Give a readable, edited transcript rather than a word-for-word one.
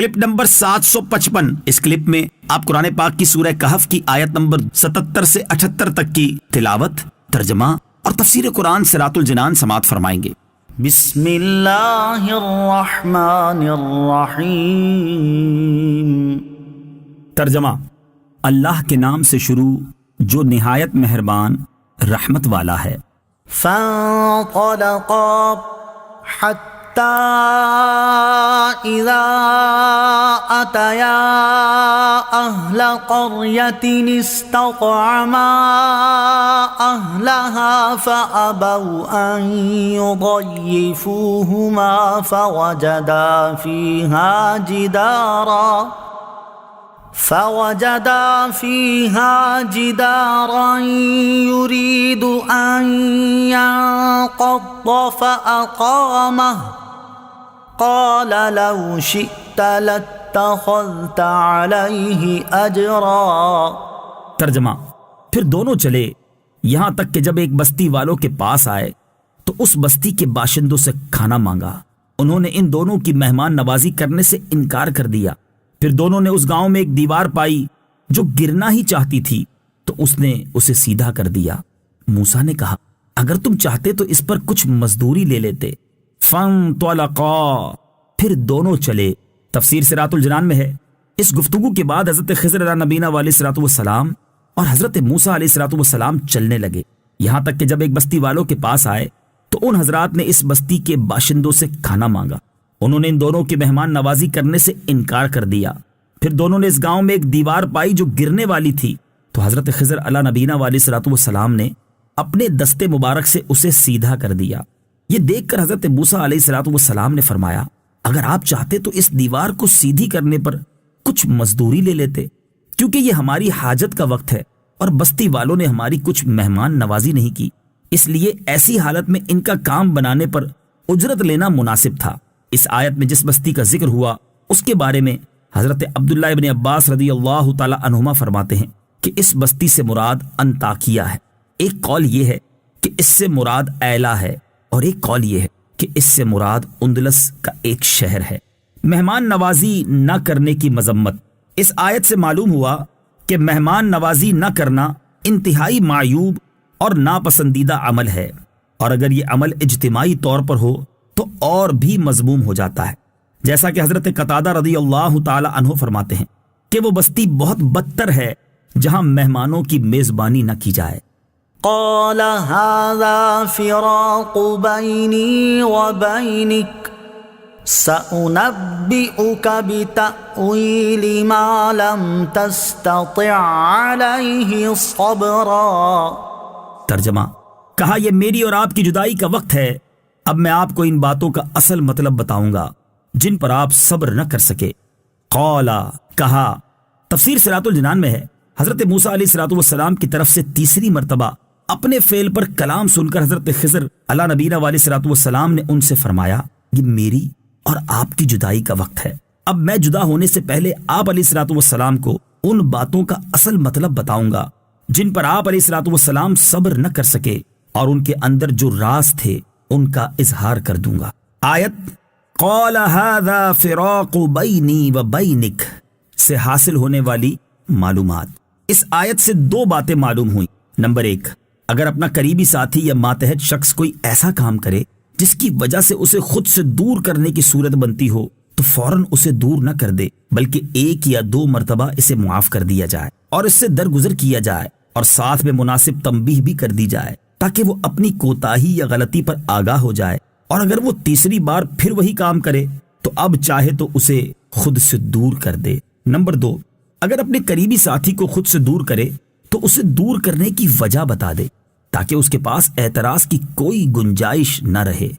Clip number 755۔ اس clip میں آپ قرآن پاک کی سورہ کہف کی آیت نمبر 77 سے 78 تک کی تلاوت، ترجمہ اور تفسیر قرآن صراط الجنان سماعت فرمائیں گے۔ بسم اللہ الرحمن الرحیم۔ ترجمہ: اللہ کے نام سے شروع جو نہایت مہربان رحمت والا ہے۔ فانطلقا حتی اذا اتیا اہل قریۃ استطعما اہلہا فابوا ان یضیفوہما فوجدا فيها جدارا يريد أن ينقض فأقامه قال لو شئت لاتخذت عليه أجرا۔ ترجمہ: پھر دونوں چلے یہاں تک کہ جب ایک بستی والوں کے پاس آئے تو اس بستی کے باشندوں سے کھانا مانگا۔ انہوں نے ان دونوں کی مہمان نوازی کرنے سے انکار کر دیا۔ پھر دونوں نے اس گاؤں میں ایک دیوار پائی جو گرنا ہی چاہتی تھی تو اس نے اسے سیدھا کر دیا۔ موسیٰ نے کہا اگر تم چاہتے تو اس پر کچھ مزدوری لے لیتے۔ فانطلقا، پھر دونوں چلے۔ تفسیر صراط الجنان میں ہے اس گفتگو کے بعد حضرت خضر علیہ نبینا علیہ الصلوۃ والسلام اور حضرت موسیٰ علیہ الصلوۃ والسلام چلنے لگے، یہاں تک کہ جب ایک بستی والوں کے پاس آئے تو ان حضرات نے اس بستی کے باشندوں سے کھانا مانگا۔ انہوں نے ان دونوں کی مہمان نوازی کرنے سے انکار کر دیا۔ پھر دونوں نے اس گاؤں میں ایک دیوار پائی جو گرنے والی تھی تو حضرت خضر علیہ نبینا علیہ الصلوۃ والسلام نے اپنے دستے مبارک سے اسے سیدھا کر دیا۔ یہ دیکھ کر حضرت موسیٰ علیہ الصلوۃ والسلام نے فرمایا اگر آپ چاہتے تو اس دیوار کو سیدھی کرنے پر کچھ مزدوری لے لیتے، کیونکہ یہ ہماری حاجت کا وقت ہے اور بستی والوں نے ہماری کچھ مہمان نوازی نہیں کی، اس لیے ایسی حالت میں ان کا کام بنانے پر اجرت لینا مناسب تھا۔ اس آیت میں جس بستی کا ذکر ہوا اس کے بارے میں حضرت عبداللہ ابن عباس رضی اللہ تعالی عنہما فرماتے ہیں کہ اس بستی سے مراد انطاکیہ ہے۔ ایک قول یہ ہے کہ اس سے مراد ایلا ہے اور ایک قول یہ ہے کہ اس سے مراد اندلس کا ایک شہر ہے۔ مہمان نوازی نہ کرنے کی مذمت۔ اس آیت سے معلوم ہوا کہ مہمان نوازی نہ کرنا انتہائی معیوب اور ناپسندیدہ عمل ہے، اور اگر یہ عمل اجتماعی طور پر ہو تو اور بھی مذموم ہو جاتا ہے، جیسا کہ حضرت قتادہ رضی اللہ تعالی عنہ فرماتے ہیں کہ وہ بستی بہت بدتر ہے جہاں مہمانوں کی میزبانی نہ کی جائے۔ قال هذا فراق بيني وبينك سأنبئك بتأويل ما لم تستطع عليه صبرا۔ ترجمہ: کہا یہ میری اور آپ کی جدائی کا وقت ہے، اب میں آپ کو ان باتوں کا اصل مطلب بتاؤں گا جن پر آپ صبر نہ کر سکے۔ قالا، کہا۔ تفسیر صراط الجنان میں ہے حضرت موسیٰ علیہ الصلوۃ والسلام کی طرف سے تیسری مرتبہ اپنے فعل پر کلام سن کر حضرت خضر علیہ نبینا علیہ الصلوۃ والسلام نے ان سے فرمایا یہ میری اور آپ کی جدائی کا وقت ہے، اب میں جدا ہونے سے پہلے آپ علیہ الصلوۃ والسلام کو ان باتوں کا اصل مطلب بتاؤں گا جن پر آپ علیہ الصلوۃ والسلام صبر نہ کر سکے، اور ان کے اندر جو راز تھے ان کا اظہار کر دوں گا۔ آیت قال هذا فراق بینی و بینک سے حاصل ہونے والی معلومات۔ اس آیت سے دو باتیں معلوم ہوئیں۔ نمبر 1، اگر اپنا قریبی ساتھی یا ماتحت شخص کوئی ایسا کام کرے جس کی وجہ سے اسے خود سے دور کرنے کی صورت بنتی ہو تو فوراً اسے دور نہ کر دے، بلکہ 1 یا 2 مرتبہ اسے معاف کر دیا جائے اور اس سے درگزر کیا جائے، اور ساتھ میں مناسب تنبیہ بھی کر دی جائے تاکہ وہ اپنی کوتاہی یا غلطی پر آگاہ ہو جائے، اور اگر وہ تیسری بار پھر وہی کام کرے تو اب چاہے تو اسے خود سے دور کر دے۔ نمبر 2، اگر اپنے قریبی ساتھی کو خود سے دور کرے تو اسے دور کرنے کی وجہ بتا دے تاکہ اس کے پاس اعتراض کی کوئی گنجائش نہ رہے۔